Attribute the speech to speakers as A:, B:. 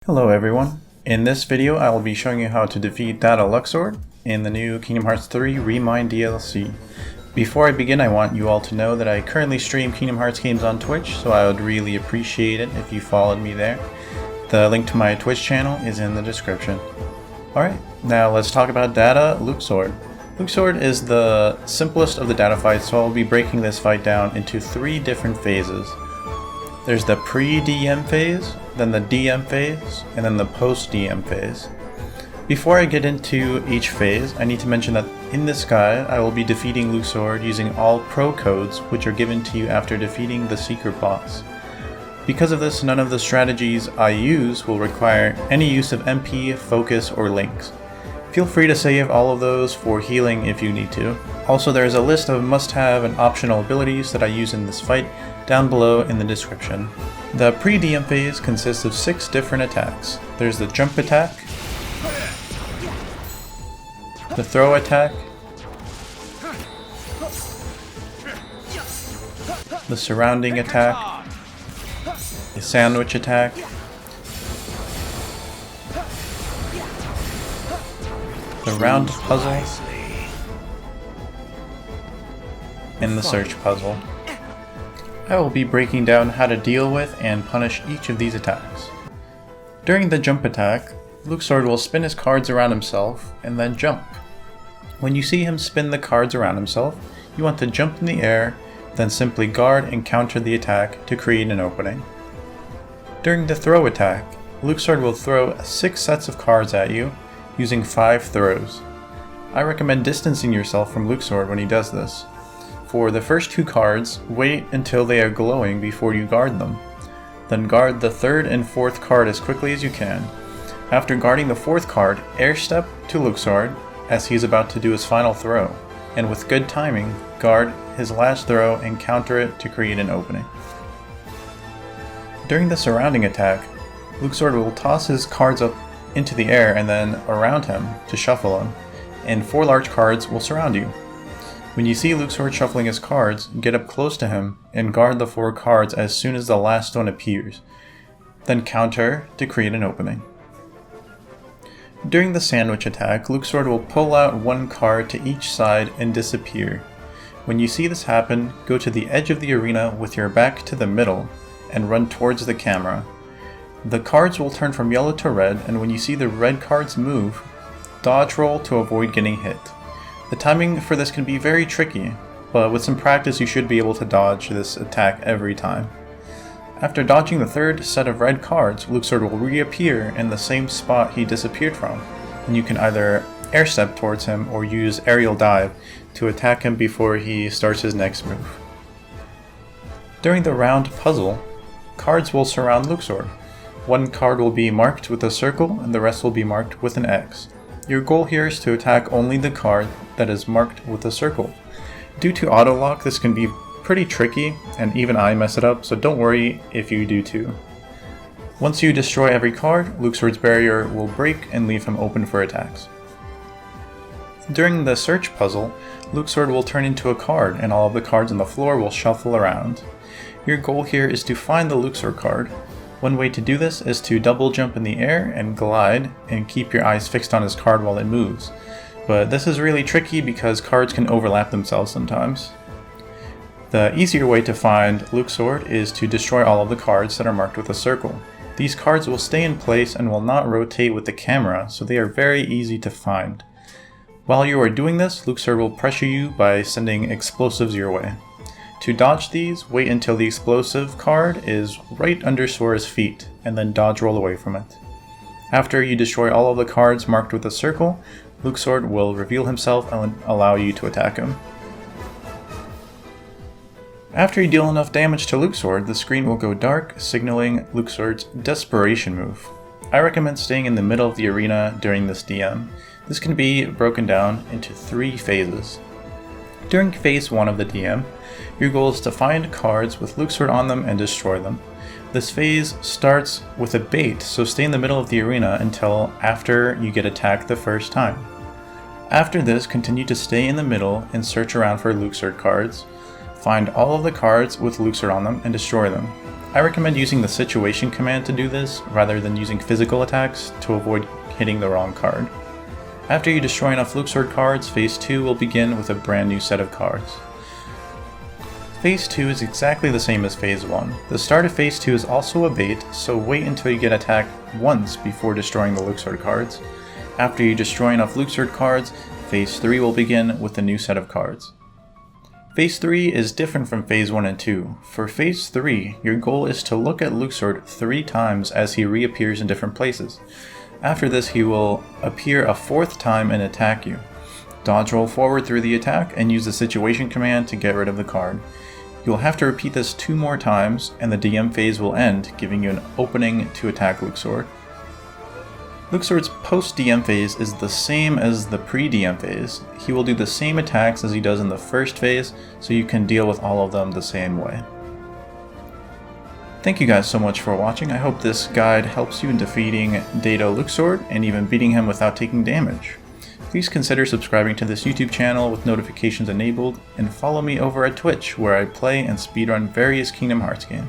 A: Hello everyone. In this video I will be showing you how to defeat Data Luxord in the new Kingdom Hearts 3 Remind DLC. Before I begin, I want you all to know that I currently stream Kingdom Hearts games on Twitch, so I would really appreciate it if you followed me there. The link to my Twitch channel is in the description. Alright, now let's talk about Data Luxord. Luxord is the simplest of the data fights, so I'll be breaking this fight down into 3 different phases. There's the pre-DM phase, then the DM phase, and then the post-DM phase. Before I get into each phase, I need to mention that in this guide, I will be defeating Luxord using all pro codes which are given to you after defeating the secret boss. Because of this, none of the strategies I use will require any use of MP, focus, or links. Feel free to save all of those for healing if you need to. Also, there is a list of must-have and optional abilities that I use in this fight down below in the description. The pre-DM phase consists of 6 different attacks. There's the jump attack, the throw attack, the surrounding attack, the sandwich attack, the round puzzle, and the search puzzle. I will be breaking down how to deal with and punish each of these attacks. During the jump attack, Luxord will spin his cards around himself and then jump. When you see him spin the cards around himself, you want to jump in the air, then simply guard and counter the attack to create an opening. During the throw attack, Luxord will throw 6 sets of cards at you, using 5 throws. I recommend distancing yourself from Luxord when he does this. For the first 2 cards, wait until they are glowing before you guard them. Then guard the 3rd and 4th card as quickly as you can. After guarding the 4th card, air step to Luxord as he is about to do his final throw, and with good timing, guard his last throw and counter it to create an opening. During the surrounding attack, Luxord will toss his cards up into the air and then around him to shuffle them, and 4 large cards will surround you. When you see Luxord shuffling his cards, get up close to him and guard the 4 cards as soon as the last one appears, then counter to create an opening. During the sandwich attack, Luxord will pull out 1 card to each side and disappear. When you see this happen, go to the edge of the arena with your back to the middle and run towards the camera. The cards will turn from yellow to red, and when you see the red cards move, dodge roll to avoid getting hit. The timing for this can be very tricky, but with some practice you should be able to dodge this attack every time. After dodging the 3rd set of red cards, Luxord will reappear in the same spot he disappeared from, and you can either air step towards him or use aerial dive to attack him before he starts his next move. During the round puzzle, cards will surround Luxord. 1 card will be marked with a circle and the rest will be marked with an X. Your goal here is to attack only the card that is marked with a circle. Due to auto lock, this can be pretty tricky, and even I mess it up, so don't worry if you do too. Once you destroy every card, Luxord's barrier will break and leave him open for attacks. During the search puzzle, Luxord will turn into a card and all of the cards on the floor will shuffle around. Your goal here is to find the Luxord card. One way to do this is to double jump in the air and glide and keep your eyes fixed on his card while it moves. But this is really tricky because cards can overlap themselves sometimes. The easier way to find Luxord is to destroy all of the cards that are marked with a circle. These cards will stay in place and will not rotate with the camera, so they are very easy to find. While you are doing this, Luxord will pressure you by sending explosives your way. To dodge these, wait until the explosive card is right under Sora's feet, and then dodge roll away from it. After you destroy all of the cards marked with a circle, Luxord will reveal himself and allow you to attack him. After you deal enough damage to Luxord, the screen will go dark, signaling Luxord's desperation move. I recommend staying in the middle of the arena during this DM. This can be broken down into 3 phases. During phase 1 of the DM, your goal is to find cards with Luxord on them and destroy them. This phase starts with a bait, so stay in the middle of the arena until after you get attacked the first time. After this, continue to stay in the middle and search around for Luxord cards. Find all of the cards with Luxord on them and destroy them. I recommend using the situation command to do this, rather than using physical attacks to avoid hitting the wrong card. After you destroy enough Luxord cards, Phase 2 will begin with a brand new set of cards. Phase 2 is exactly the same as Phase 1. The start of Phase 2 is also a bait, so wait until you get attacked once before destroying the Luxord cards. After you destroy enough Luxord cards, Phase 3 will begin with a new set of cards. Phase 3 is different from Phase 1 and 2. For Phase 3, your goal is to look at Luxord 3 times as he reappears in different places. After this, he will appear a 4th time and attack you. Dodge roll forward through the attack and use the situation command to get rid of the card. You will have to repeat this 2 more times, and the DM phase will end, giving you an opening to attack Luxord. Luxord's post-DM phase is the same as the pre-DM phase. He will do the same attacks as he does in the first phase, so you can deal with all of them the same way. Thank you guys so much for watching. I hope this guide helps you in defeating Data Luxord and even beating him without taking damage. Please consider subscribing to this YouTube channel with notifications enabled, and follow me over at Twitch, where I play and speedrun various Kingdom Hearts games.